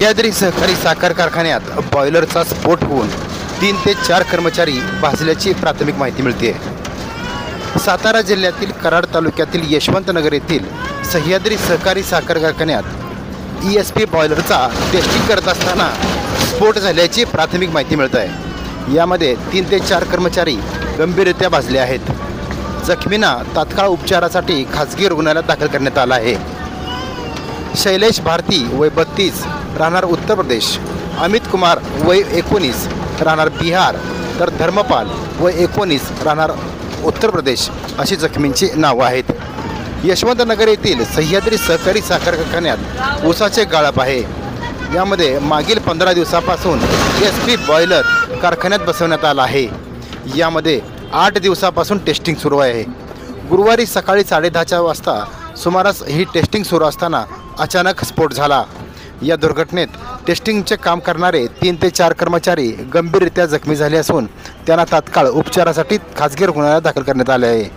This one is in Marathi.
सह्याद्री सहकारी साखर कारखान्यात बॉयलरचा स्फोट होऊन 3 ते 4 कर्मचारी भाजल्याची प्राथमिक माहिती मिळते. सातारा जिल्ह्यातील कराड तालुक्यातील यशवंतनगर येथील सह्याद्री सहकारी साखर कारखान्यात ESP बॉयलरचा टेस्टिंग करत असताना स्फोट झाल्याची प्राथमिक माहिती मिळत आहे. यामध्ये 3 ते 4 कर्मचारी गंभीररित्या भाजले आहेत. जखमींना तात्काळ उपचारासाठी खासगी रुग्णालयात दाखल करण्यात आलं आहे. शैलेश भारती वय 32 राहणार उत्तर प्रदेश, अमित कुमार वय 19 राहणार बिहार, तर धर्मपाल वय 19 राहणार उत्तर प्रदेश अशी जखमींची नावं आहेत. यशवंतनगर येथील सह्याद्री सहकारी साखर कारखान्यात ऊसाचे गाळप आहे. यामध्ये मागील 15 दिवसापासून ESP बॉयलर कारखान्यात बसवण्यात आला आहे. यामध्ये 8 दिवसापासून टेस्टिंग सुरू आहे. गुरुवारी सकाळी 10:30 वाजता सुमारास ही टेस्टिंग सुरू असताना अचानक स्फोट झाला. या दुर्घटनेत टेस्टिंगचे काम करणारे 3 ते 4 कर्मचारी गंभीररित्या जखमी झाले असून त्यांना तात्काळ उपचारासाठी खासगी रुग्णालयात दाखल करण्यात आले आहे.